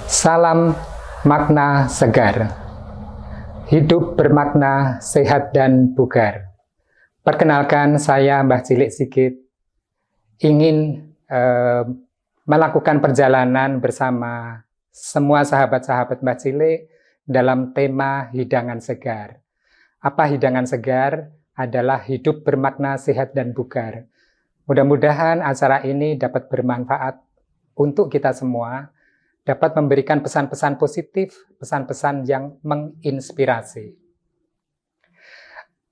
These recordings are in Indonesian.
Salam makna segar. Hidup bermakna, sehat dan bugar. Perkenalkan, saya Mbah Cilik Sigit. Ingin melakukan perjalanan bersama semua sahabat-sahabat Mbah Cilik dalam tema hidangan segar. Apa hidangan segar? Adalah hidup bermakna, sehat dan bugar. Mudah-mudahan acara ini dapat bermanfaat untuk kita semua, dapat memberikan pesan-pesan positif, pesan-pesan yang menginspirasi.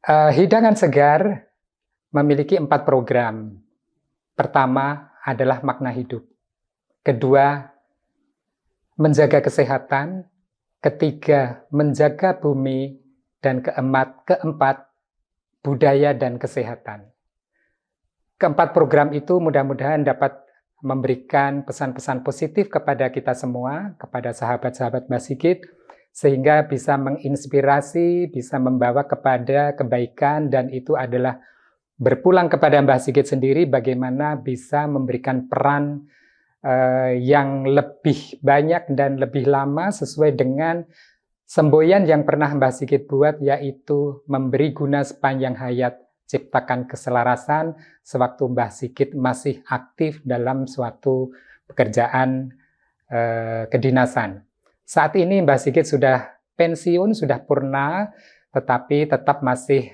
Hidangan segar memiliki 4 program. Pertama adalah makna hidup. Kedua, menjaga kesehatan. Ketiga, menjaga bumi. Dan keempat, budaya dan kesehatan. Keempat program itu mudah-mudahan dapat memberikan pesan-pesan positif kepada kita semua, kepada sahabat-sahabat Mbah Sigit, sehingga bisa menginspirasi, bisa membawa kepada kebaikan, dan itu adalah berpulang kepada Mbah Sigit sendiri bagaimana bisa memberikan peran yang lebih banyak dan lebih lama sesuai dengan semboyan yang pernah Mbah Sigit buat, yaitu memberi guna sepanjang hayat, ciptakan keselarasan sewaktu Mbah Sigit masih aktif dalam suatu pekerjaan kedinasan. Saat ini Mbah Sigit sudah pensiun, sudah purna, tetapi tetap masih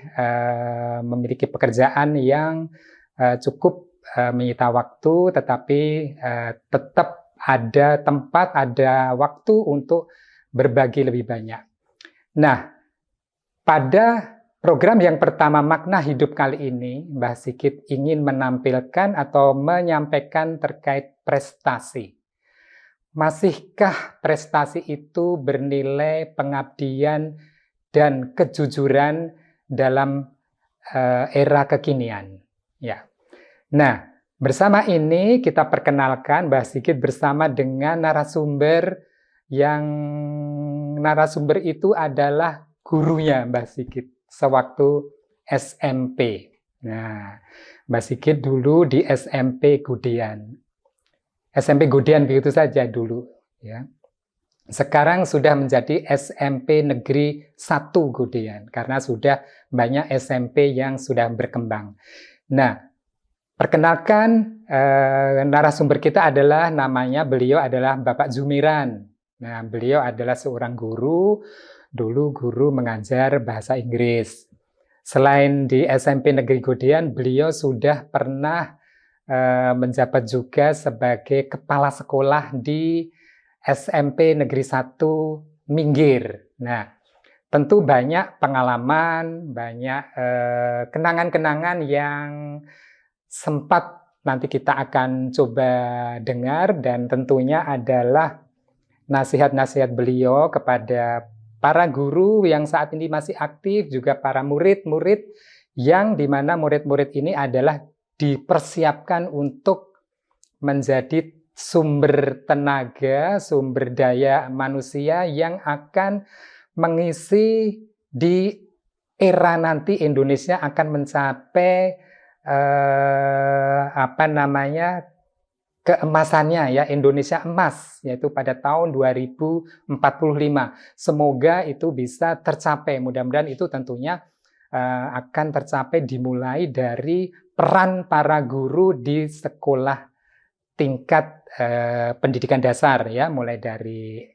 memiliki pekerjaan yang cukup menyita waktu, tetapi tetap ada tempat, ada waktu untuk berbagi lebih banyak. Nah, pada program yang pertama, makna hidup kali ini, Mbah Sigit ingin menampilkan atau menyampaikan terkait prestasi. Masihkah prestasi itu bernilai pengabdian dan kejujuran dalam era kekinian? Ya. Nah, bersama ini kita perkenalkan Mbah Sigit bersama dengan narasumber itu adalah gurunya Mbah Sigit sewaktu SMP. Nah, Mbah Sigit dulu di SMP Gudean. SMP Gudean begitu saja dulu, ya. Sekarang sudah menjadi SMP Negeri 1 Gudean karena sudah banyak SMP yang sudah berkembang. Nah, perkenalkan narasumber kita adalah beliau adalah Bapak Zumiran. Nah, beliau adalah seorang guru. Dulu guru mengajar bahasa Inggris. Selain di SMP Negeri Gudean, beliau sudah pernah menjabat juga sebagai kepala sekolah di SMP Negeri 1 Minggir. Nah, tentu banyak pengalaman, banyak kenangan-kenangan yang sempat nanti kita akan coba dengar, dan tentunya adalah nasihat-nasihat beliau kepada para guru yang saat ini masih aktif, juga para murid-murid yang dimana murid-murid ini adalah dipersiapkan untuk menjadi sumber tenaga, sumber daya manusia yang akan mengisi di era nanti Indonesia akan mencapai keemasannya, ya, Indonesia emas, yaitu pada tahun 2045. Semoga itu bisa tercapai. Mudah-mudahan itu tentunya akan tercapai dimulai dari peran para guru di sekolah tingkat pendidikan dasar, ya, mulai dari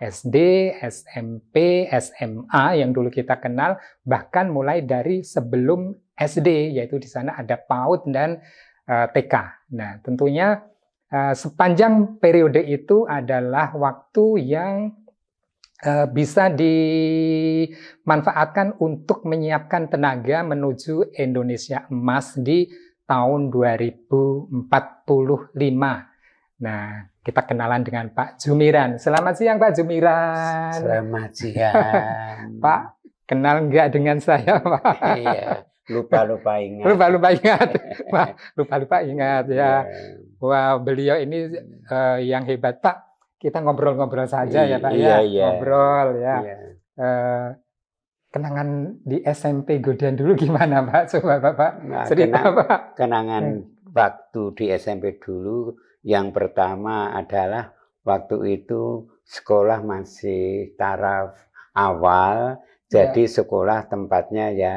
SD, SMP, SMA yang dulu kita kenal, bahkan mulai dari sebelum SD, yaitu di sana ada PAUD dan TK. Nah, tentunya sepanjang periode itu adalah waktu yang bisa dimanfaatkan untuk menyiapkan tenaga menuju Indonesia emas di tahun 2045. Nah, kita kenalan dengan Pak Zumiran. Selamat siang, Pak Zumiran. Selamat siang. Pak, kenal nggak dengan saya, Pak? Iya, lupa-lupa ingat. Lupa-lupa ingat, Pak. Lupa-lupa ingat, ya. Wah, beliau ini yang hebat, Pak. Kita ngobrol-ngobrol saja, ya, Pak, ya. Ngobrol, ya. Kenangan di SMP Gudean dulu gimana, Pak? Coba Bapak cerita, Pak. Kenangan waktu di SMP dulu, yang pertama adalah waktu itu sekolah masih taraf awal, jadi sekolah tempatnya ya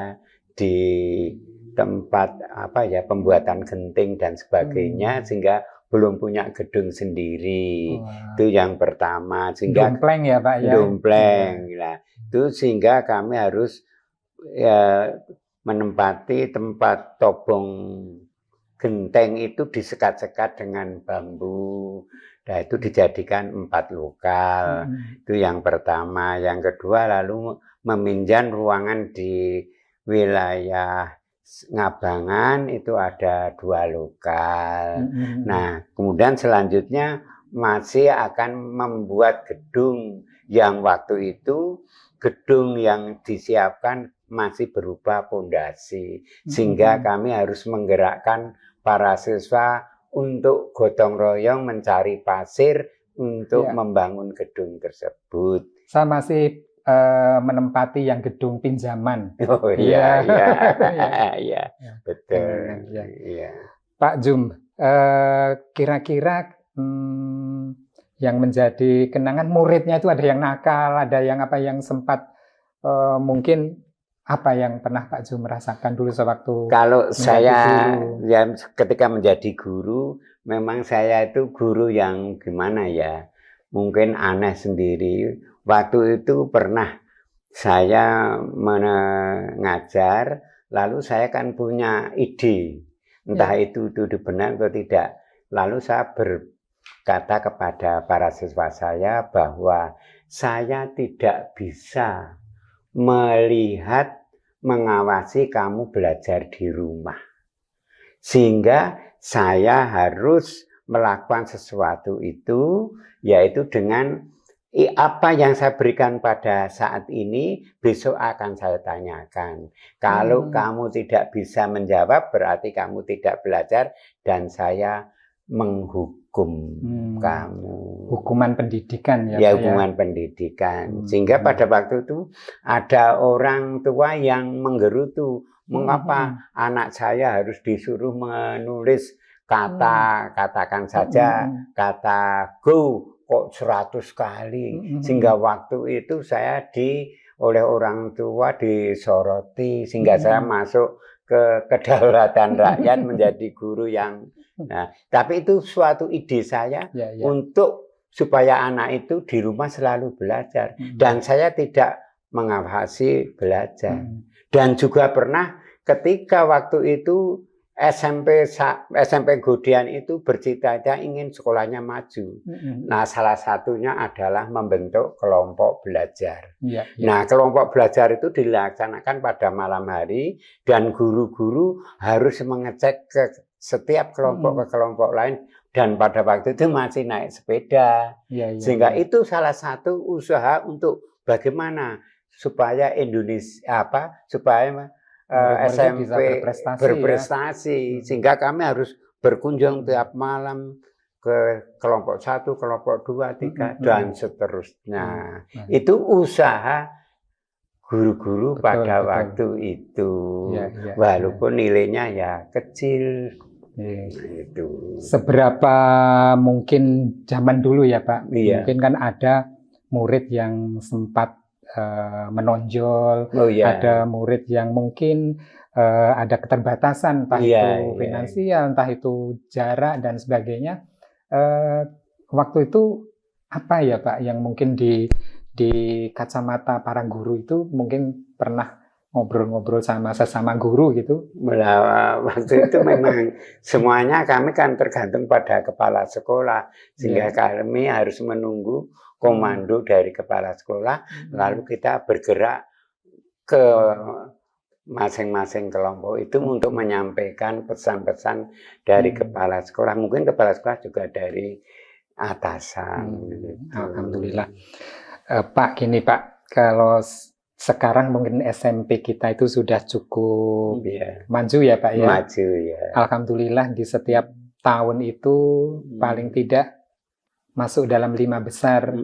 di tempat apa ya pembuatan genting dan sebagainya, sehingga belum punya gedung sendiri. Wah. Itu yang pertama, sehingga Dompleng ya Pak ya. dompleng. Nah, itu sehingga kami harus ya menempati tempat tobong genteng itu disekat-sekat dengan bambu. Nah, itu dijadikan 4 lokal. Itu yang pertama. Yang kedua lalu meminjam ruangan di wilayah Ngabangan, itu ada 2 lokal. Nah, kemudian selanjutnya masih akan membuat gedung yang waktu itu gedung yang disiapkan masih berupa pondasi, sehingga kami harus menggerakkan para siswa untuk gotong royong mencari pasir untuk membangun gedung tersebut. Saya masih menempati yang gedung pinjaman. Oh iya, iya, betul. Ya. Iya. Pak Jum, kira-kira yang menjadi kenangan muridnya itu ada yang nakal, ada yang apa yang sempat mungkin apa yang pernah Pak Jum merasakan dulu sewaktu kalau saya guru? Ya ketika menjadi guru, memang saya itu guru yang gimana ya, mungkin aneh sendiri. Waktu itu pernah saya mengajar, lalu saya kan punya ide, entah itu benar atau tidak. Lalu saya berkata kepada para siswa saya bahwa saya tidak bisa melihat, mengawasi kamu belajar di rumah. Sehingga saya harus melakukan sesuatu itu, yaitu dengan apa yang saya berikan pada saat ini, besok akan saya tanyakan. Kalau kamu tidak bisa menjawab, berarti kamu tidak belajar dan saya menghukum kamu. Hukuman pendidikan ya? Ya, hukuman pendidikan. Sehingga pada waktu itu ada orang tua yang menggerutu. Mengapa anak saya harus disuruh menulis kata, katakan saja kata go kok 100 kali, sehingga waktu itu saya oleh orang tua disoroti, sehingga saya masuk ke kedaulatan rakyat menjadi guru yang tapi itu suatu ide saya untuk supaya anak itu di rumah selalu belajar dan saya tidak mengawasi belajar. Dan juga pernah ketika waktu itu SMP Godian itu bercita-cita ingin sekolahnya maju. Nah, salah satunya adalah membentuk kelompok belajar. Nah, kelompok belajar itu dilaksanakan pada malam hari dan guru-guru harus mengecek ke setiap kelompok ke kelompok lain dan pada waktu itu masih naik sepeda. Sehingga itu salah satu usaha untuk bagaimana supaya Indonesia supaya SMP berprestasi, sehingga kami harus berkunjung tiap malam ke kelompok 1, kelompok 2, 3 dan seterusnya. Itu usaha guru-guru pada waktu itu, walaupun nilainya ya kecil. Itu. Seberapa mungkin zaman dulu ya Pak, mungkin kan ada murid yang sempat menonjol, ada murid yang mungkin ada keterbatasan, entah itu finansial, entah itu jarak dan sebagainya. Waktu itu apa ya Pak yang mungkin di kacamata para guru itu mungkin pernah ngobrol-ngobrol sama sesama guru gitu? Waktu itu memang semuanya kami kan tergantung pada kepala sekolah, sehingga kami harus menunggu komando dari kepala sekolah, lalu kita bergerak ke masing-masing kelompok itu untuk menyampaikan pesan-pesan dari kepala sekolah. Mungkin kepala sekolah juga dari atasan. Alhamdulillah. Pak, gini Pak, kalau sekarang mungkin SMP kita itu sudah cukup maju ya Pak ya? Maju ya. Alhamdulillah di setiap tahun itu paling tidak masuk dalam 5 besar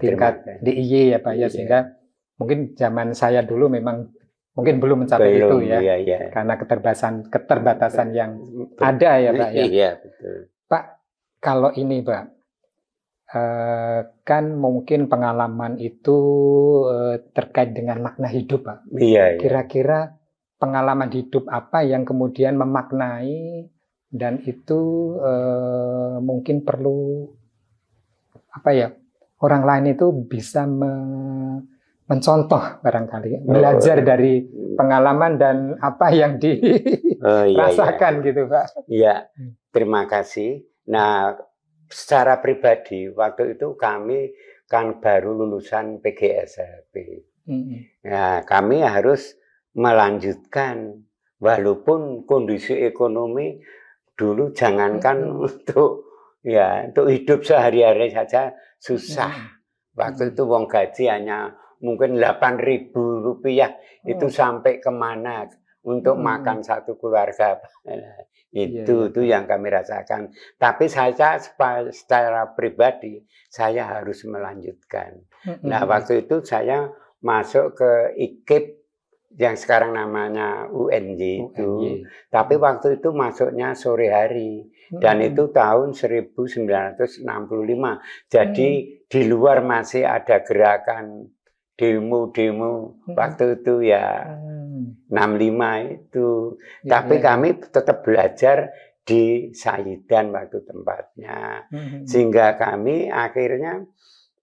tingkat DIY ya Pak ya, sehingga mungkin zaman saya dulu memang mungkin belum mencapai itu ya, karena keterbatasan yang ada ya Pak ya. Iya betul. Pak, kalau ini Pak, kan mungkin pengalaman itu terkait dengan makna hidup, Pak. Iya, iya. Kira-kira pengalaman hidup apa yang kemudian memaknai dan itu mungkin perlu apa ya, orang lain itu bisa mencontoh barangkali, belajar dari pengalaman dan apa yang dirasakan gitu, Pak. Iya, terima kasih. Nah, secara pribadi waktu itu kami kan baru lulusan PGSLP. Nah, kami harus melanjutkan walaupun kondisi ekonomi dulu jangankan untuk hidup sehari-hari saja susah. Waktu itu wong gaji hanya mungkin 8.000 rupiah itu sampai kemana untuk makan satu keluarga. Itu yang kami rasakan. Tapi saya secara pribadi saya harus melanjutkan. Nah, waktu itu saya masuk ke IKIP yang sekarang namanya UNJ itu. Tapi waktu itu masuknya sore hari. Dan itu tahun 1965. Jadi di luar masih ada gerakan demo-demo waktu itu ya 65 itu. Tapi kami tetap belajar di Sayidan waktu tempatnya. Sehingga kami akhirnya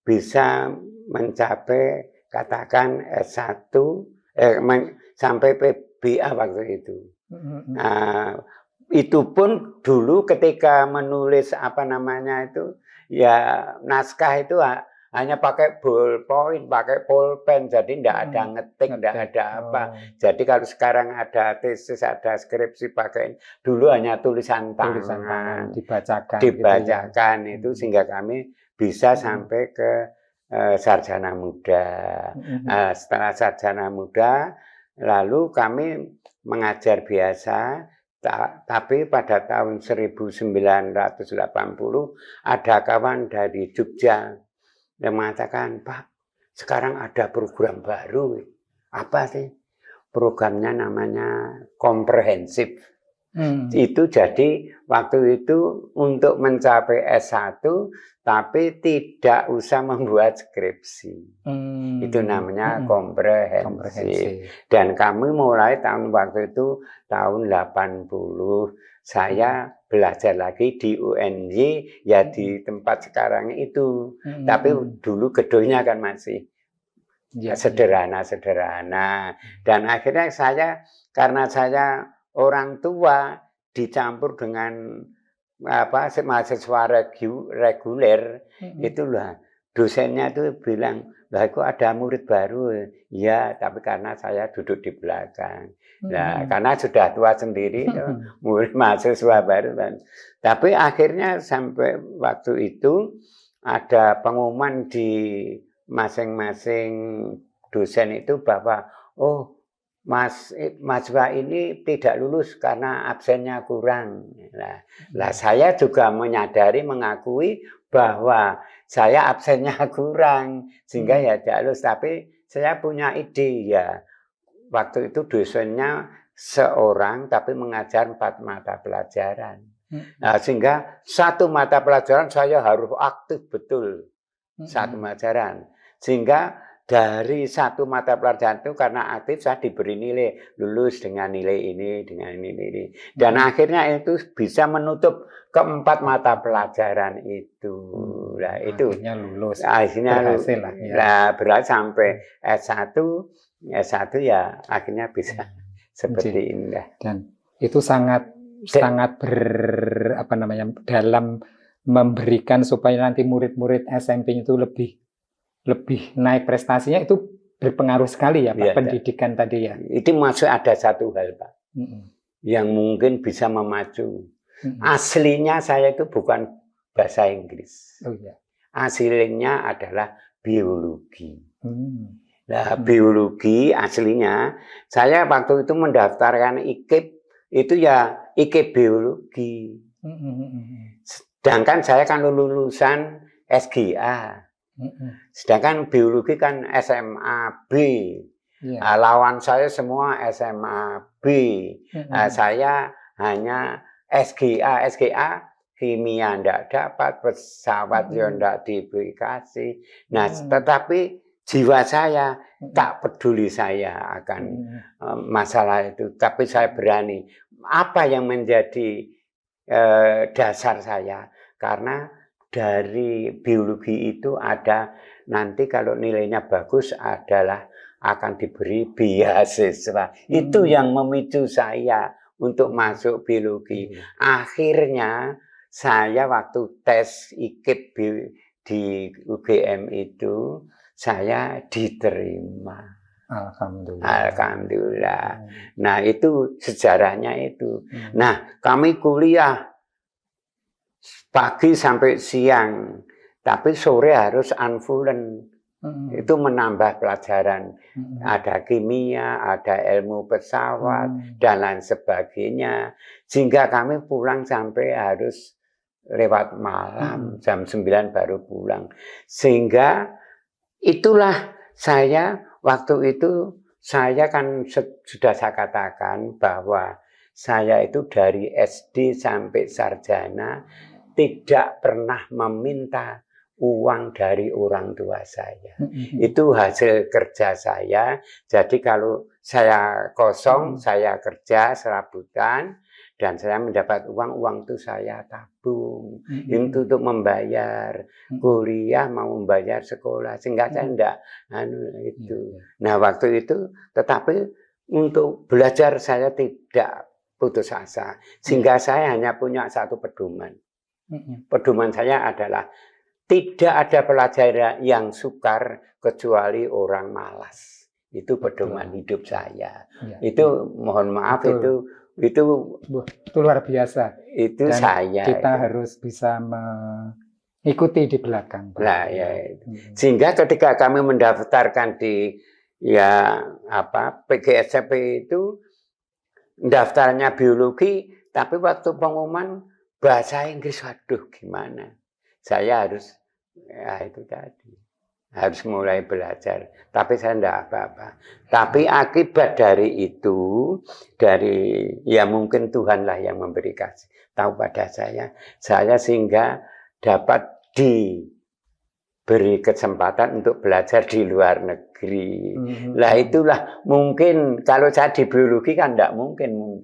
bisa mencapai katakan S1 sampai PBA waktu itu. Nah, itu pun dulu ketika menulis apa namanya itu ya naskah itu hanya pakai ballpoint, pakai pulpen, jadi tidak ada ngetik, tidak ada apa. Jadi kalau sekarang ada tesis, ada skripsi pakai, dulu hanya tulisan tangan, dibacakan itu sehingga kami bisa sampai ke sarjana muda. Setelah sarjana muda, lalu kami mengajar biasa. Tapi pada tahun 1980 ada kawan dari Jogja yang mengatakan, Pak, sekarang ada program baru. Apa sih? Programnya namanya komprehensif. Itu jadi waktu itu untuk mencapai S1 tapi tidak usah membuat skripsi. Itu namanya komprehensif. Dan kami mulai waktu itu tahun 80 saya belajar lagi di UNJ ya di tempat sekarang itu. Tapi dulu gedungnya kan masih sederhana-sederhana. Dan akhirnya karena saya orang tua dicampur dengan mahasiswa reguler, itulah dosennya itu bilang, lah kok ada murid baru. Ya, tapi karena saya duduk di belakang. Nah, karena sudah tua sendiri, murid mahasiswa baru. Tapi akhirnya sampai waktu itu ada pengumuman di masing-masing dosen itu bahwa, oh, mahasiswa ini tidak lulus karena absennya kurang. Nah, saya juga mengakui bahwa saya absennya kurang, sehingga ya tidak lulus. Tapi saya punya ide ya, waktu itu dosennya seorang tapi mengajar 4 mata pelajaran. Nah, sehingga satu mata pelajaran saya harus aktif betul, satu pelajaran. Sehingga dari satu mata pelajaran itu karena aktif saya diberi nilai lulus dengan nilai ini, dengan ini. Dan akhirnya itu bisa menutup ke-4 mata pelajaran itu. Nah, itu akhirnya lulus. Akhirnya berhasil lah. Ya. Nah, berhasil sampai S1 ya akhirnya bisa seperti ini. Dan itu sangat dalam memberikan supaya nanti murid-murid SMP itu lebih naik prestasinya, itu berpengaruh sekali ya Pak, ya, pendidikan tadi ya. Itu masuk ada satu hal Pak, yang mungkin bisa memacu. Aslinya saya itu bukan bahasa Inggris. Aslinya adalah biologi. Nah, biologi aslinya, saya waktu itu mendaftarkan IKIP, itu ya IKIP biologi. Sedangkan saya kan lulusan SGA. Sedangkan biologi kan SMA B. Lawan saya semua SMA B. Saya hanya SGA kimia ndak dapat, pesawat ya ndak dikasih. Nah, tetapi jiwa saya tak peduli saya akan masalah itu, tapi saya berani. Apa yang menjadi dasar saya? Karena dari biologi itu ada nanti kalau nilainya bagus adalah akan diberi beasiswa. Itu yang memicu saya untuk masuk biologi. Akhirnya saya waktu tes IKIP di UGM itu saya diterima. Alhamdulillah. Alhamdulillah. Nah, itu sejarahnya itu. Nah, kami kuliah pagi sampai siang, tapi sore harus unfulen. Itu menambah pelajaran. Ada kimia, ada ilmu pesawat, dan lain sebagainya. Sehingga kami pulang sampai harus lewat malam, jam 9 baru pulang. Sehingga itulah saya, waktu itu saya kan sudah saya katakan bahwa saya itu dari SD sampai sarjana tidak pernah meminta uang dari orang tua saya. Itu hasil kerja saya. Jadi kalau saya kosong, saya kerja serabutan, dan saya mendapat uang itu saya tabung. Itu untuk membayar kuliah, mau membayar sekolah. Sehingga saya enggak itu. Nah, waktu itu, tetapi untuk belajar saya tidak putus asa. Sehingga saya hanya punya satu pedoman. Pedoman saya adalah tidak ada pelajaran yang sukar kecuali orang malas. Itu pedoman hidup saya. Itu mohon maaf, itu luar biasa. Itu dan saya. Kita harus bisa mengikuti di belakang. Nah, ya. Sehingga ketika kami mendaftarkan di PGSCP itu daftarnya biologi, tapi waktu pengumuman bahasa Inggris, waduh gimana? Saya harus, itu tadi, harus mulai belajar. Tapi saya enggak apa-apa. Tapi akibat dari itu, mungkin Tuhanlah yang memberi kasih tahu pada saya sehingga dapat diberi kesempatan untuk belajar di luar negeri. Lah itulah mungkin kalau saya di biologi kan enggak mungkin.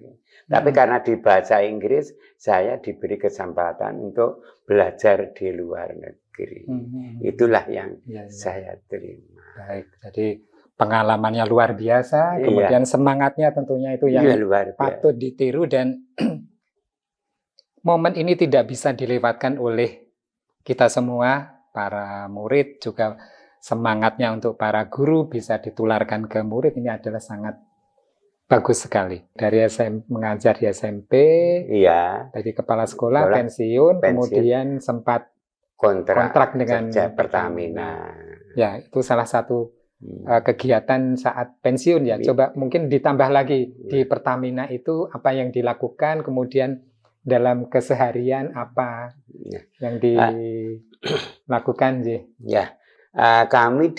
Tapi karena di bahasa Inggris, saya diberi kesempatan untuk belajar di luar negeri. Itulah yang saya terima. Baik, jadi pengalamannya luar biasa, kemudian semangatnya tentunya itu yang patut ditiru, dan momen ini tidak bisa dilewatkan oleh kita semua, para murid, juga semangatnya untuk para guru bisa ditularkan ke murid. Ini adalah sangat bagus sekali. Dari mengajar di SMP, dari kepala sekolah, pensiun, kemudian sempat kontrak dengan Pertamina. Ya, itu salah satu kegiatan saat pensiun ya. Coba mungkin ditambah lagi di Pertamina itu apa yang dilakukan, kemudian dalam keseharian apa yang dilakukan, Ya, kami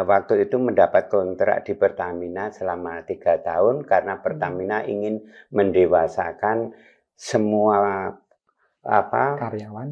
waktu itu mendapat kontrak di Pertamina selama 3 tahun karena Pertamina ingin mendewasakan semua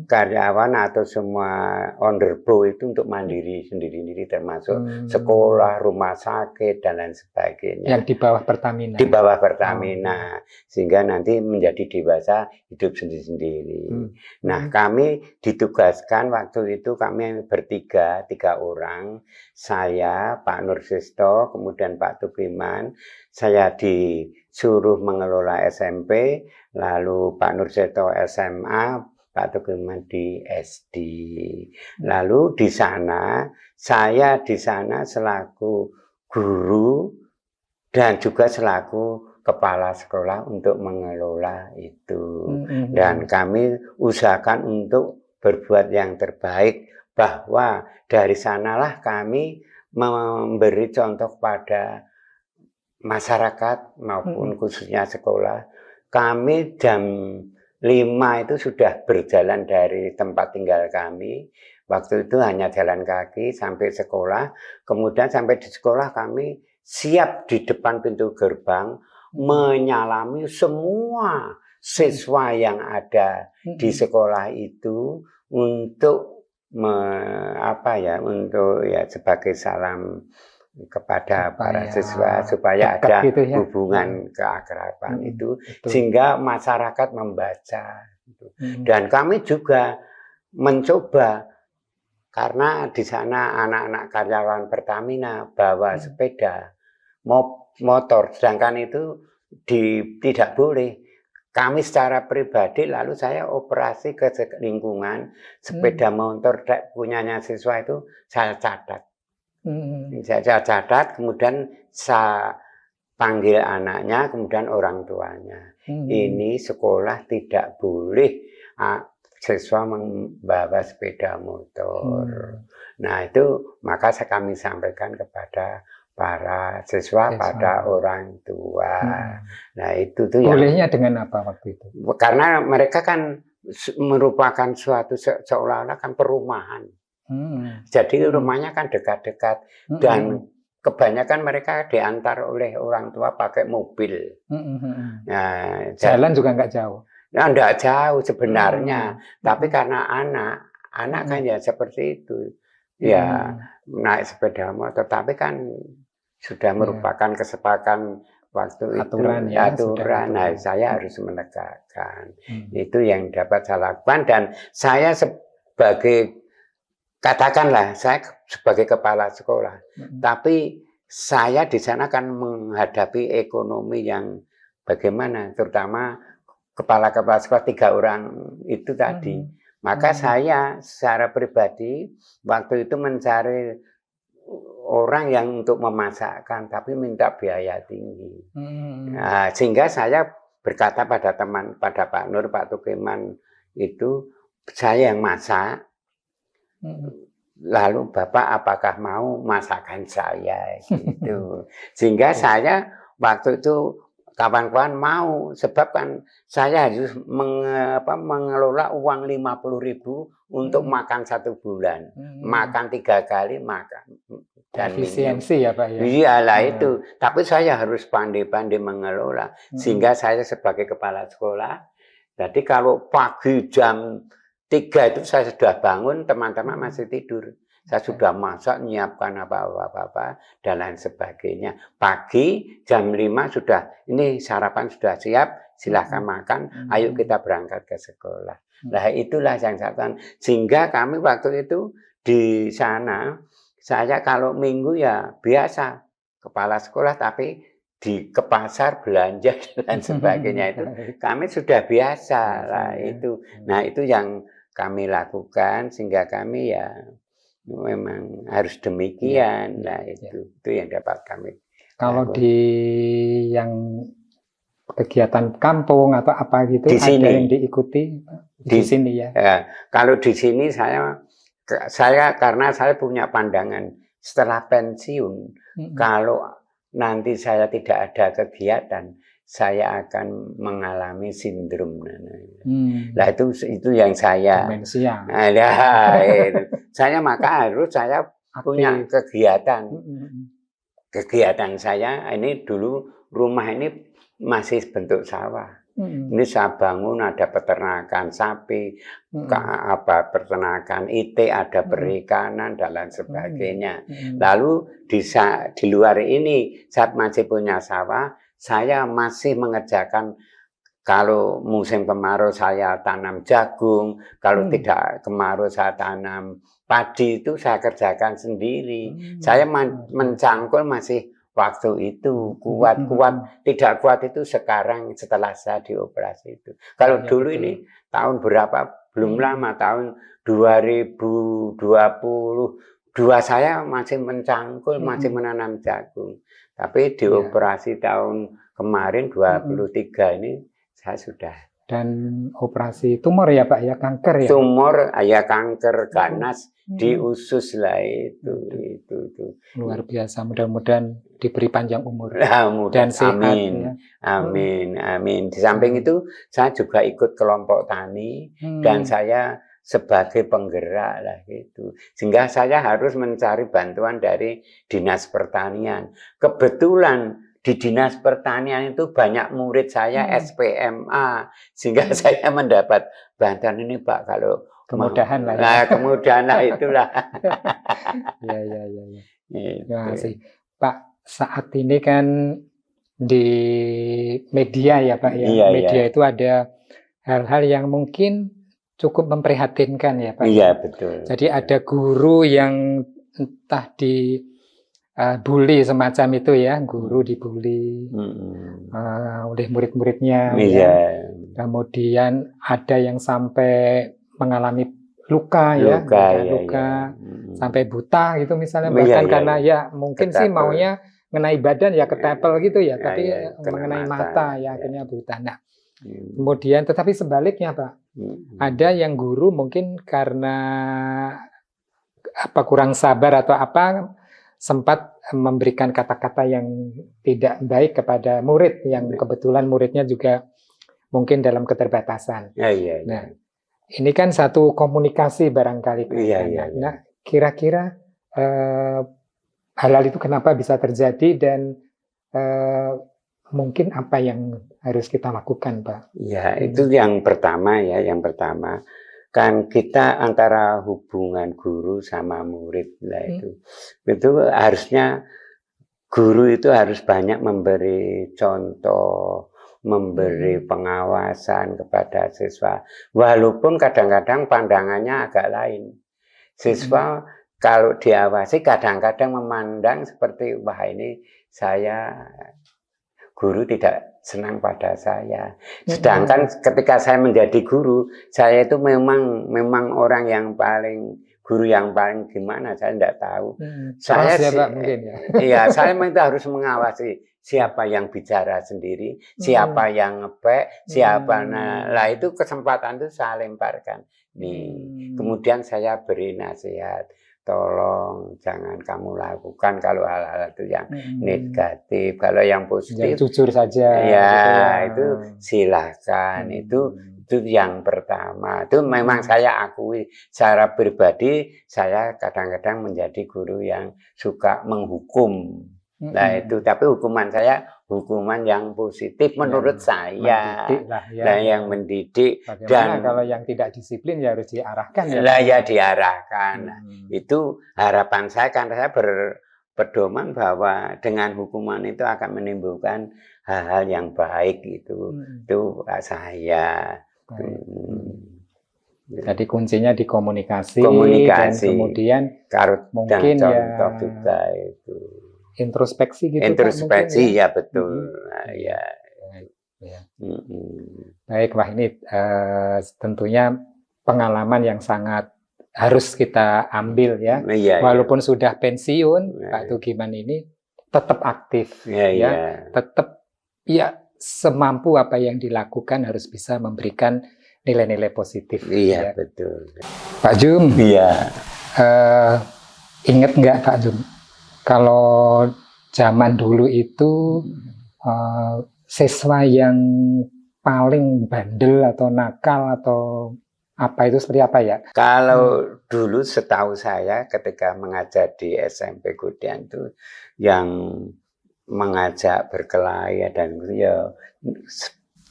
karyawan atau semua underbow itu untuk mandiri sendiri-sendiri, termasuk sekolah, rumah sakit, dan lain sebagainya. Yang di bawah Pertamina. Di bawah Pertamina, sehingga nanti menjadi dewasa hidup sendiri-sendiri. Nah, kami ditugaskan waktu itu, kami bertiga, 3 orang. Saya, Pak Nursisto, kemudian Pak Tukiman. Saya disuruh mengelola SMP, lalu Pak Nurseto SMA, Pak Tukiman di SD. Lalu di sana, saya di sana selaku guru dan juga selaku kepala sekolah untuk mengelola itu. Dan kami usahakan untuk berbuat yang terbaik, bahwa dari sanalah kami memberi contoh pada masyarakat maupun khususnya sekolah. Kami jam 5 itu sudah berjalan dari tempat tinggal kami. Waktu itu hanya jalan kaki sampai sekolah. Kemudian sampai di sekolah kami siap di depan pintu gerbang menyalami semua siswa yang ada di sekolah itu untuk untuk sebagai salam kepada para siswa supaya ada gitu ya, hubungan keakraban itu betul. Sehingga masyarakat membaca gitu. Dan kami juga mencoba karena di sana anak-anak karyawan Pertamina bawa sepeda motor, sedangkan itu tidak boleh. Kami secara pribadi lalu saya operasi ke lingkungan sepeda motor punyanya siswa itu saya catat. Saya catat, kemudian saya panggil anaknya, kemudian orang tuanya. Ini sekolah tidak boleh siswa membawa sepeda motor. Nah itu maka kami sampaikan kepada para siswa, pada orang tua. Nah itu tuh bolehnya dengan apa waktu itu? Karena mereka kan merupakan suatu seolah-olah kan perumahan. Jadi rumahnya kan dekat-dekat dan kebanyakan mereka diantar oleh orang tua pakai mobil. Nah, jalan juga nggak jauh. Nah, nggak jauh sebenarnya, tapi karena anak kan ya seperti itu, ya naik sepeda motor, tapi kan sudah merupakan kesepakatan waktu aturan, itu aturan. Nah, saya harus menegakkan itu yang dapat saya lakukan dan saya sebagai katakanlah saya sebagai kepala sekolah, tapi saya di sana kan menghadapi ekonomi yang bagaimana, terutama kepala-kepala sekolah 3 orang itu tadi. Maka saya secara pribadi waktu itu mencari orang yang untuk memasakkan, tapi minta biaya tinggi. Nah, sehingga saya berkata pada Pak Nur, Pak Tukiman itu, saya yang masak. Lalu Bapak apakah mau masakan saya gitu. Sehingga saya waktu itu kawan-kawan mau, sebab kan saya harus mengelola uang 50.000 untuk makan 1 bulan, makan 3 kali makan dan efisiensi ya Pak ya. Iyalah itu, tapi saya harus pandai-pandai mengelola sehingga saya sebagai kepala sekolah. Jadi kalau pagi jam 3 itu saya sudah bangun, teman-teman masih tidur. Saya sudah masak, nyiapkan apa-apa dan lain sebagainya. Pagi jam 5 sudah, ini sarapan sudah siap, silahkan makan, ayo kita berangkat ke sekolah. Nah itulah yang saya katakan. Sehingga kami waktu itu di sana, saya kalau minggu ya biasa, kepala sekolah tapi ke pasar belanja dan sebagainya itu kami sudah biasa lah itu. Nah itu yang kami lakukan sehingga kami ya memang harus demikian lah itu yang dapat kami. Kalau di yang kegiatan kampung atau apa gitu di ada sini, yang diikuti di sini ya. Kalau di sini saya karena saya punya pandangan setelah pensiun kalau nanti saya tidak ada kegiatan saya akan mengalami sindrom. Nah itu yang saya saya maka harus saya punya kegiatan. Kegiatan saya ini dulu rumah ini masih bentuk sawah. Ini saya bangun ada peternakan sapi, peternakan itik, ada perikanan dan lain sebagainya. Lalu di luar ini saat masih punya sawah, saya masih mengerjakan kalau musim kemarau saya tanam jagung, kalau tidak kemarau saya tanam padi itu saya kerjakan sendiri. Saya mencangkul masih waktu itu kuat, tidak kuat itu sekarang setelah saya dioperasi itu. Kalau dulu ini tahun berapa belum lama tahun 2022 saya masih mencangkul, masih menanam jagung. Tapi dioperasi tahun kemarin 23 ini saya sudah. Dan operasi tumor ya Pak ya, kanker ya? Tumor ya kanker ganas di usus lah itu. Luar biasa, mudah-mudahan diberi panjang umur dan sehat. Amin. Ya. Amin. Di samping itu saya juga ikut kelompok tani dan saya sebagai penggerak lah gitu. Sehingga saya harus mencari bantuan dari Dinas Pertanian. Kebetulan di Dinas Pertanian itu banyak murid saya SPMA, sehingga saya mendapat bantuan ini Pak kalau kemudahan lah ya. Nah, kemudahan lah itulah. Ya, ya, ya, ya. Gitu. Terima kasih. Pak, saat ini kan di media ya Pak ya. Iya, Media iya. itu ada hal-hal yang mungkin cukup memprihatinkan ya Pak. Iya, ya. betul. Jadi ada guru yang entah di bully semacam itu ya, guru dibully oleh murid-muridnya. Iya. Ya. Kemudian ada yang sampai mengalami luka ya, luka sampai buta gitu misalnya, bahkan karena ya mungkin sih maunya mengenai badan ya ketepel gitu ya, tapi mengenai mata ya akhirnya buta. Nah, kemudian tetapi sebaliknya Pak, ada yang guru mungkin karena kurang sabar atau apa sempat memberikan kata-kata yang tidak baik kepada murid yang kebetulan muridnya juga mungkin dalam keterbatasan. Nah, ini kan satu komunikasi barangkali. Nah, kira-kira hal-hal itu kenapa bisa terjadi dan mungkin apa yang harus kita lakukan, Pak? Ya, itu yang pertama ya, yang pertama. Kan kita antara hubungan guru sama murid lah itu harusnya guru itu harus banyak memberi contoh, memberi pengawasan kepada siswa, walaupun kadang-kadang pandangannya agak lain. Siswa kalau diawasi kadang-kadang memandang seperti wah ini saya guru tidak senang pada saya. Sedangkan ketika saya menjadi guru, saya itu memang orang yang paling guru yang paling gimana saya tidak tahu. Saya mungkin ya. Iya, saya itu harus mengawasi siapa yang bicara sendiri, siapa yang ngepek, siapa lah itu kesempatan itu saya lemparkan. Kemudian saya beri nasihat. Tolong jangan kamu lakukan kalau hal-hal itu yang negatif. Kalau yang positif, jujur saja. Ya, itu silakan. Itu yang pertama. Itu memang saya akui secara pribadi, saya kadang-kadang menjadi guru yang suka menghukum. Nah itu, tapi hukuman saya hukuman yang positif menurut saya. Yang mendidik. Bagaimana dan kalau yang tidak disiplin ya harus diarahkan ya. Lah ya diarahkan. Itu harapan saya, karena saya berpedoman bahwa dengan hukuman itu akan menimbulkan hal-hal yang baik itu. Itu saya. Jadi kuncinya di komunikasi. Dan kemudian mungkin contoh juga itu. Introspeksi gitu. Introspeksi ya betul. Ya. Baik, wah ini tentunya pengalaman yang sangat harus kita ambil ya. Walaupun sudah pensiun, Pak Tugiman ini tetap aktif tetap ya semampu apa yang dilakukan harus bisa memberikan nilai-nilai positif. Iya, betul. Pak Jum. Iya. Ingat nggak Pak Jum? Kalau zaman dulu itu siswa yang paling bandel atau nakal atau apa itu seperti apa ya? Kalau dulu setahu saya ketika mengajar di SMP Gudian itu yang mengajak berkelahi dan ya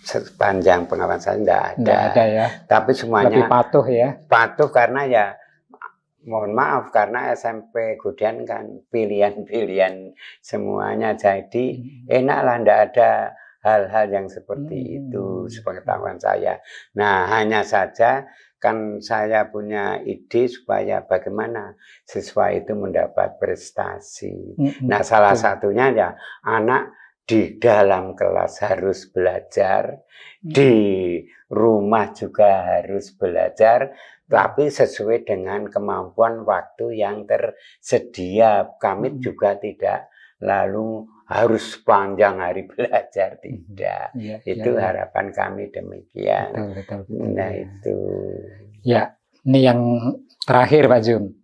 sepanjang pengalaman saya tidak ada ya. Tapi semuanya lebih patuh ya. Patuh karena ya mohon maaf karena SMP Gudian kan pilihan-pilihan semuanya, jadi enaklah tidak ada hal-hal yang seperti itu sepengetahuan saya. Nah hanya saja kan saya punya ide supaya bagaimana siswa itu mendapat prestasi. Nah salah satunya ya anak di dalam kelas harus belajar, di rumah juga harus belajar, tapi sesuai dengan kemampuan waktu yang tersedia. Kami juga tidak lalu harus panjang hari belajar, tidak. Itu harapan kami demikian. Betul. Nah itu. Ya, ini yang terakhir Pak Jum.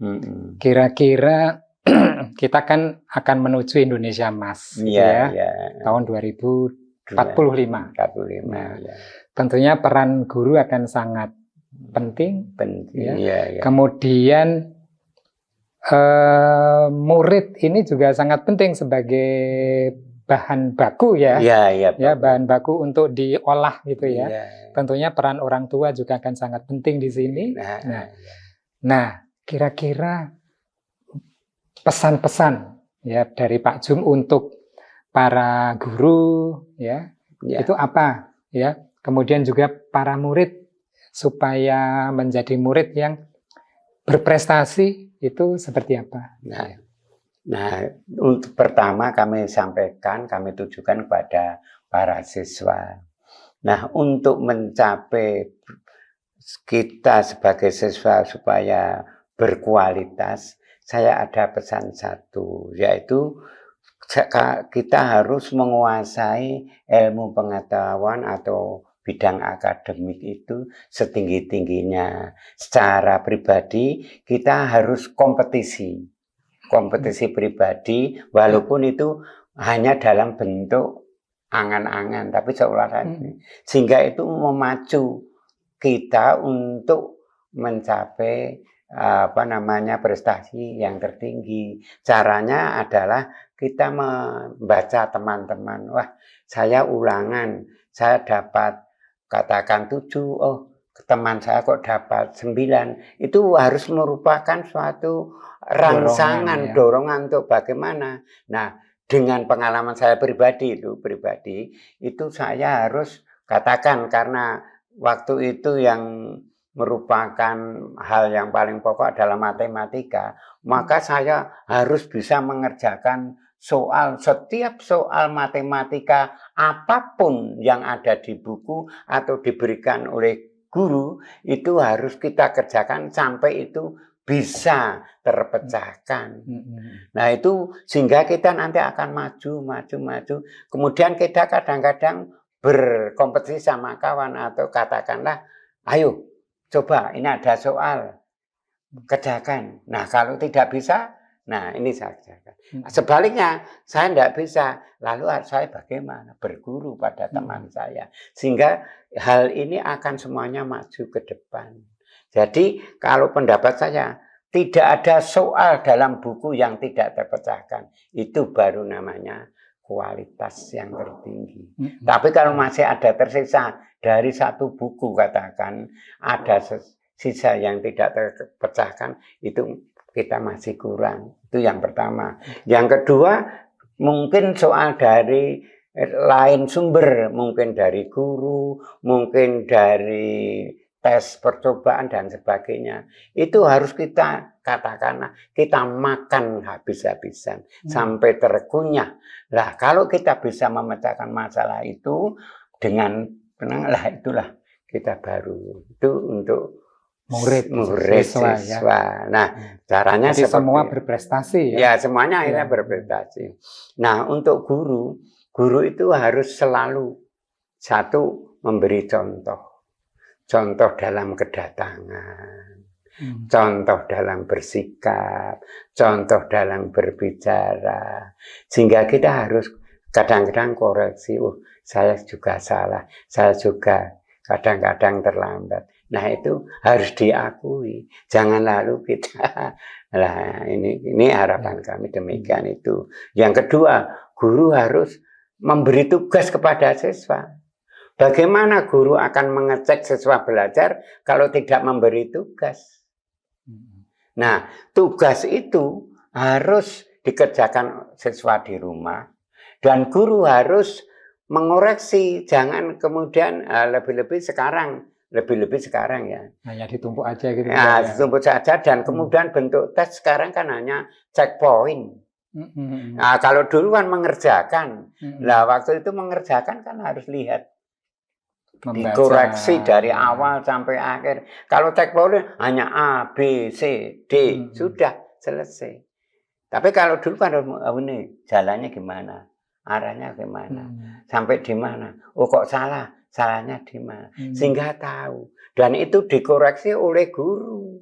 Kira-kira kita kan akan menuju Indonesia Emas tahun 2045. Nah, tentunya peran guru akan sangat penting. Kemudian murid ini juga sangat penting sebagai bahan baku ya. Ya, ya, Ya, bahan baku untuk diolah gitu ya. Ya. Tentunya peran orang tua juga akan sangat penting di sini. Nah, kira-kira pesan-pesan ya dari Pak Jum untuk para guru ya, itu apa ya? Kemudian juga para murid supaya menjadi murid yang berprestasi itu seperti apa? Nah, untuk pertama kami sampaikan, kami tujukan kepada para siswa. Nah, untuk mencapai kita sebagai siswa supaya berkualitas, saya ada pesan satu, yaitu kita harus menguasai ilmu pengetahuan atau bidang akademik itu setinggi-tingginya. Secara pribadi, kita harus kompetisi pribadi, walaupun itu hanya dalam bentuk angan-angan, tapi seolah sehingga itu memacu kita untuk mencapai prestasi yang tertinggi. Caranya adalah kita membaca teman-teman, wah saya ulangan, saya dapat katakan 7, oh teman saya kok dapat 9, itu harus merupakan suatu rangsangan, dorongan untuk bagaimana. Nah, dengan pengalaman saya pribadi itu saya harus katakan, karena waktu itu yang merupakan hal yang paling pokok adalah matematika, maka saya harus bisa mengerjakan setiap soal matematika apapun yang ada di buku atau diberikan oleh guru, itu harus kita kerjakan sampai itu bisa terpecahkan. Nah, itu sehingga kita nanti akan maju. Kemudian kita kadang-kadang berkompetisi sama kawan, atau katakanlah, ayo coba ini ada soal, kerjakan. Nah, kalau tidak bisa, nah ini saya kerjakan. Sebaliknya, saya tidak bisa, lalu saya bagaimana? Berguru pada teman saya. Sehingga hal ini akan semuanya maju ke depan. Jadi, kalau pendapat saya, tidak ada soal dalam buku yang tidak terpecahkan. Itu baru namanya kualitas yang tertinggi. Tapi kalau masih ada tersisa dari satu buku, katakan ada sisa yang tidak terpecahkan, itu kita masih kurang. Itu yang pertama. Yang kedua, mungkin soal dari lain sumber, mungkin dari guru, mungkin dari tes percobaan dan sebagainya. Itu harus kita katakanlah, kita makan habis-habisan sampai terkunyah. Nah, kalau kita bisa memecahkan masalah itu dengan tenang, lah itulah kita baru. Itu untuk murid siswa. Ya. Nah, caranya jadi semua berprestasi ya. Ya, semuanya akhirnya berprestasi. Nah, untuk guru itu harus selalu satu memberi contoh. Contoh dalam kedatangan, contoh dalam bersikap, contoh dalam berbicara. Sehingga kita harus kadang-kadang koreksi, saya juga salah, saya juga kadang-kadang terlambat. Nah, itu harus diakui. Jangan lalu kita, nah ini harapan kami demikian itu. Yang kedua, guru harus memberi tugas kepada siswa. Bagaimana guru akan mengecek siswa belajar kalau tidak memberi tugas? Nah, tugas itu harus dikerjakan siswa di rumah, dan guru harus mengoreksi, jangan kemudian lebih-lebih sekarang ya. Hanya ditumpuk aja gitu. Ya, ditumpuk saja, dan kemudian bentuk tes sekarang kan hanya checkpoint. Nah, kalau dulu kan mengerjakan. Nah, waktu itu mengerjakan kan harus lihat, dikoreksi dari awal sampai akhir. Kalau checkpoint hanya A, B, C, D, sudah selesai. Tapi kalau dulu kan ini jalannya gimana, arahnya gimana, sampai di mana, oh kok salah, salahnya di mana, sehingga tahu. Dan itu dikoreksi oleh guru.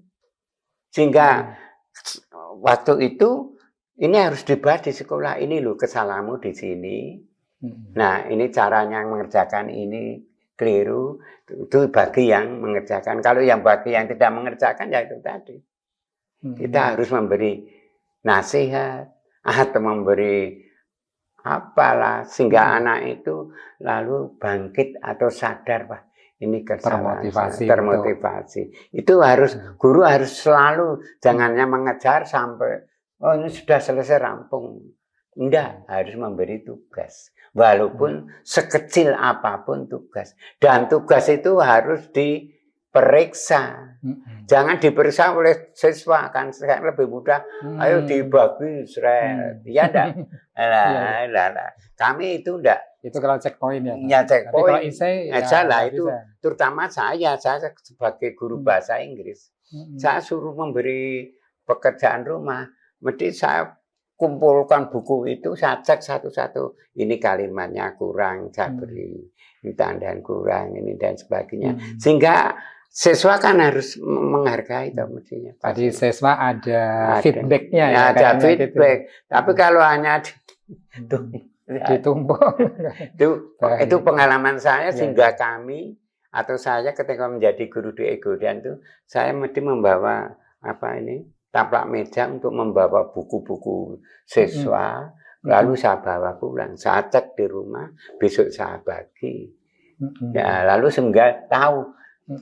Sehingga waktu itu ini harus dibahas di sekolah, ini loh kesalahanmu di sini. Nah, ini caranya mengerjakan ini keliru, itu bagi yang mengerjakan. Kalau yang bagi yang tidak mengerjakan, ya itu tadi. Kita harus memberi nasihat atau memberi apalah, sehingga anak itu lalu bangkit atau sadar, Pak, ini kesalahan, termotivasi. Itu harus, guru harus selalu, jangannya mengejar sampai oh ini sudah selesai rampung. Enggak, harus memberi tugas. Walaupun sekecil apapun tugas. Dan tugas itu harus diperiksa. Jangan diperiksa oleh siswa, kan sekarang lebih mudah. Ayo dibagi, ya enggak. Kami itu enggak. Itu kalau checkpoint ya, Pak? Ya checkpoint. Kalau essay, salah itu bisa. Terutama saya sebagai guru bahasa Inggris. Saya suruh memberi pekerjaan rumah. Mesti saya kumpulkan buku itu, saya cek satu-satu. Ini kalimatnya kurang, saya beri. Ini tandaan kurang, ini dan sebagainya. Sehingga siswa kan harus menghargai itu mestinya. Tadi siswa ada feedbacknya ya. Ada feedback. Gitu. Tapi kalau hanya ditumpuk. itu pengalaman saya sehingga kami atau saya ketika menjadi guru di Egodan itu saya mesti membawa taplak meja untuk membawa buku-buku siswa, lalu saya bawa pulang, saya cek di rumah, besok saya bagi. Ya, lalu sehingga tahu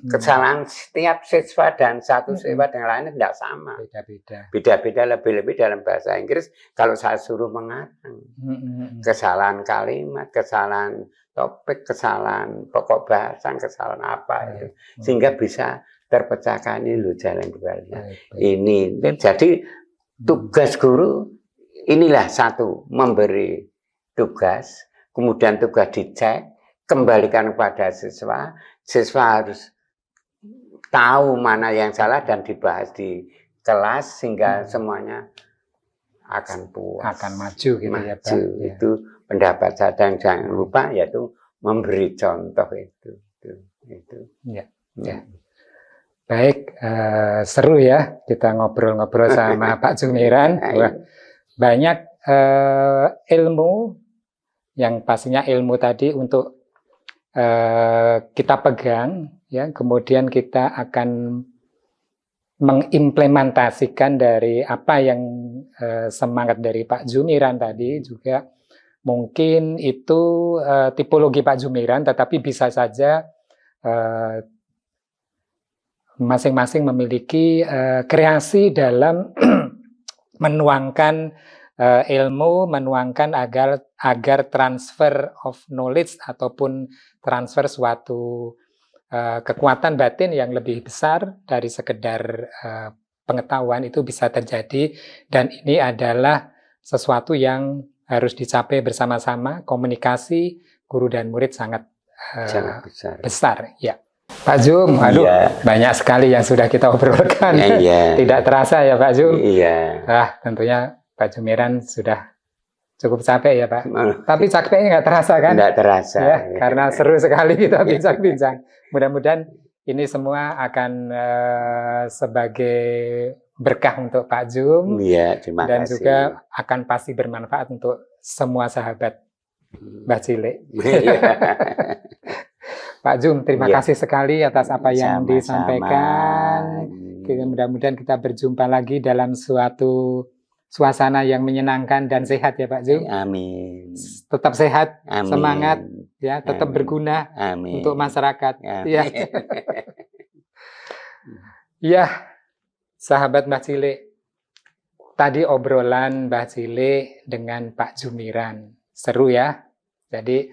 kesalahan setiap siswa dan satu siswa dengan lainnya tidak sama. Beda-beda, lebih-lebih dalam bahasa Inggris kalau saya suruh mengarang. Kesalahan kalimat, kesalahan topik, kesalahan pokok bahasa, kesalahan apa itu. Sehingga bisa terpecahkan ini loh jalan keluarnya. Ini jadi tugas guru inilah satu, memberi tugas, kemudian tugas dicek, kembalikan kepada siswa. Siswa harus tahu mana yang salah dan dibahas di kelas sehingga semuanya akan puas, akan maju gitu ya, Pak. Itu pendapat saya, dan jangan lupa yaitu memberi contoh itu. Ya. Baik, seru ya kita ngobrol-ngobrol sama Pak Jumiran. Wah, banyak ilmu yang pastinya ilmu tadi untuk kita pegang, ya. Kemudian kita akan mengimplementasikan dari apa yang semangat dari Pak Jumiran tadi juga. Mungkin itu tipologi Pak Jumiran, tetapi bisa saja masing-masing memiliki kreasi dalam menuangkan ilmu, menuangkan agar transfer of knowledge ataupun transfer suatu kekuatan batin yang lebih besar dari sekedar pengetahuan itu bisa terjadi, dan ini adalah sesuatu yang harus dicapai bersama-sama. Komunikasi guru dan murid sangat besar. Ya. Pak Jum, aduh, banyak sekali yang sudah kita obrolkan. Tidak terasa ya Pak Jum. Tentunya Pak Jumiran sudah cukup capek ya Pak. Tapi capeknya nggak terasa kan? Nggak terasa. Ya, karena seru sekali kita bincang-bincang. Mudah-mudahan ini semua akan sebagai berkah untuk Pak Jum. Terima dan kasih. Juga akan pasti bermanfaat untuk semua sahabat Mbah Cilik. Pak Jum, terima kasih sekali atas apa yang disampaikan. Mudah-mudahan kita berjumpa lagi dalam suatu suasana yang menyenangkan dan sehat ya Pak Jum. Amin. Tetap sehat, Amin. Semangat, ya, tetap berguna untuk masyarakat. Ya. Ya, sahabat Mbah Cilik. Tadi obrolan Mbah Cilik dengan Pak Jumiran. Seru ya. Jadi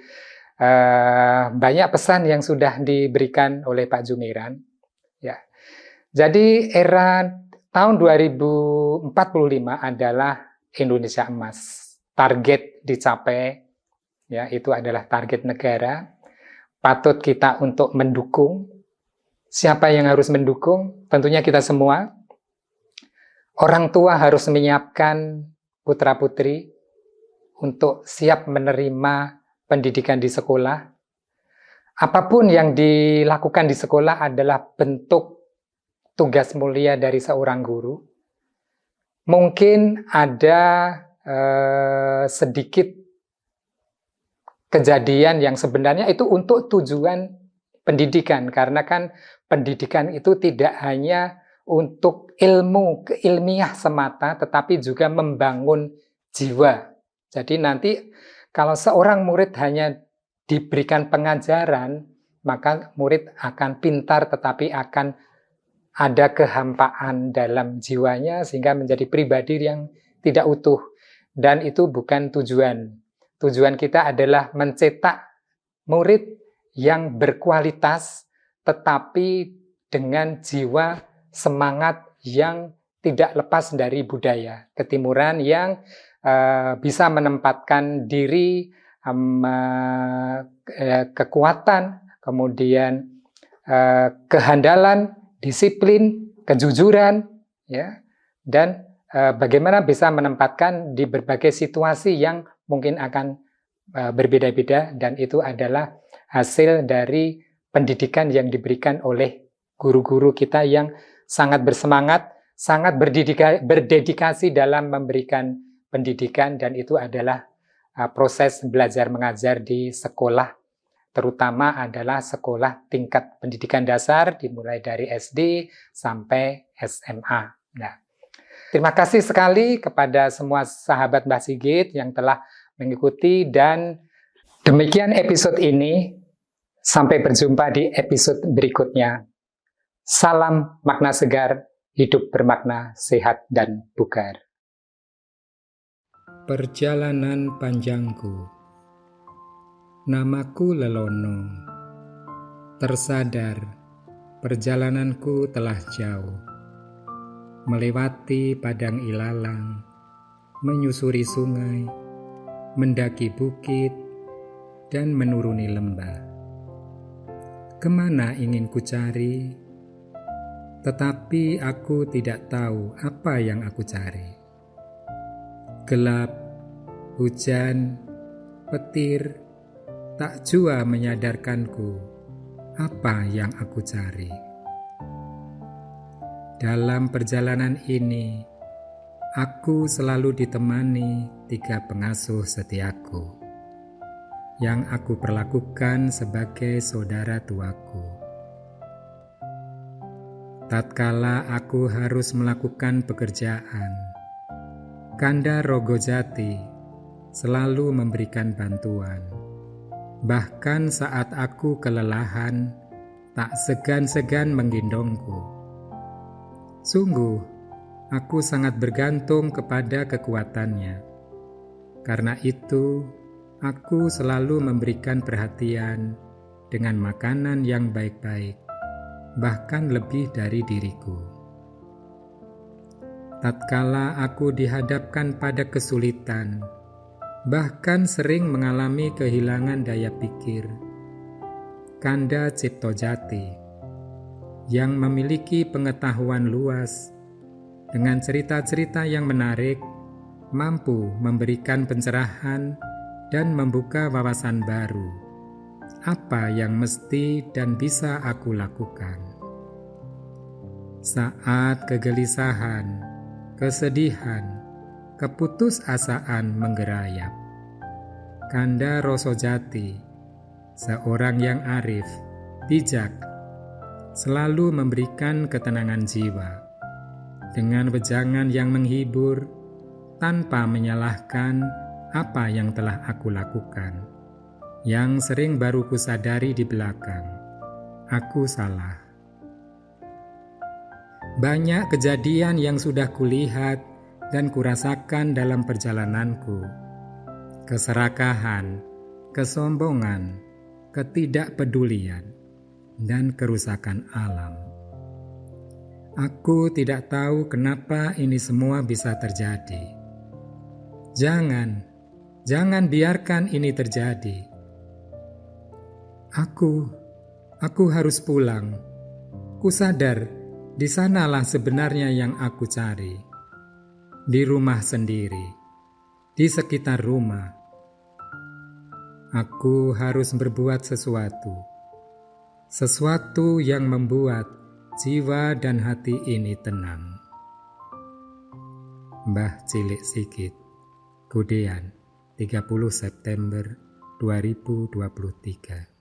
banyak pesan yang sudah diberikan oleh Pak Jumiran. Ya. Jadi era tahun 2045 adalah Indonesia Emas. Target dicapai, ya, itu adalah target negara. Patut kita untuk mendukung. Siapa yang harus mendukung? Tentunya kita semua. Orang tua harus menyiapkan putra-putri untuk siap menerima pendidikan di sekolah. Apapun yang dilakukan di sekolah adalah bentuk tugas mulia dari seorang guru. Mungkin ada sedikit kejadian yang sebenarnya itu untuk tujuan pendidikan, karena kan pendidikan itu tidak hanya untuk ilmu keilmiah semata, tetapi juga membangun jiwa. Jadi nanti Kalau seorang murid hanya diberikan pengajaran, maka murid akan pintar tetapi akan ada kehampaan dalam jiwanya sehingga menjadi pribadi yang tidak utuh. Dan itu bukan tujuan. Tujuan kita adalah mencetak murid yang berkualitas tetapi dengan jiwa semangat yang tidak lepas dari budaya ketimuran yang bisa menempatkan diri, kekuatan, kemudian kehandalan, disiplin, kejujuran, ya, dan bagaimana bisa menempatkan di berbagai situasi yang mungkin akan berbeda-beda, dan itu adalah hasil dari pendidikan yang diberikan oleh guru-guru kita yang sangat bersemangat, sangat berdedikasi dalam memberikan pendidikan, dan itu adalah proses belajar mengajar di sekolah, terutama adalah sekolah tingkat pendidikan dasar dimulai dari SD sampai SMA. Nah, terima kasih sekali kepada semua sahabat Mbah Sigit yang telah mengikuti, dan demikian episode ini. Sampai berjumpa di episode berikutnya. Salam makna segar, hidup bermakna, sehat dan bugar. Perjalanan panjangku. Namaku Lelono. Tersadar, perjalananku telah jauh. Melewati padang ilalang, menyusuri sungai, mendaki bukit, dan menuruni lembah. Kemana ingin ku cari? Tetapi aku tidak tahu apa yang aku cari. Gelap, hujan, petir, tak jua menyadarkanku apa yang aku cari. Dalam perjalanan ini, aku selalu ditemani 3 pengasuh setiaku, yang aku perlakukan sebagai saudara tuaku. Tatkala aku harus melakukan pekerjaan, Kanda Rogojati selalu memberikan bantuan. Bahkan saat aku kelelahan, tak segan-segan menggendongku. Sungguh, aku sangat bergantung kepada kekuatannya. Karena itu, aku selalu memberikan perhatian dengan makanan yang baik-baik, bahkan lebih dari diriku. Tatkala aku dihadapkan pada kesulitan, bahkan sering mengalami kehilangan daya pikir, Kanda Ciptojati yang memiliki pengetahuan luas dengan cerita-cerita yang menarik, mampu memberikan pencerahan dan membuka wawasan baru. Apa yang mesti dan bisa aku lakukan? Saat kegelisahan, kesedihan, keputusasaan menggerayap, Kanda Rosojati, seorang yang arif, bijak, selalu memberikan ketenangan jiwa dengan wejangan yang menghibur tanpa menyalahkan apa yang telah aku lakukan, yang sering baru kusadari di belakang. Aku salah. Banyak kejadian yang sudah kulihat dan kurasakan dalam perjalananku. Keserakahan, kesombongan, ketidakpedulian, dan kerusakan alam. Aku tidak tahu kenapa ini semua bisa terjadi. Jangan biarkan ini terjadi. Aku harus pulang. Kusadar di sanalah sebenarnya yang aku cari. Di rumah sendiri, di sekitar rumah. Aku harus berbuat sesuatu yang membuat jiwa dan hati ini tenang. Mbah Cilik Sigit, Kudean, 30 September 2023.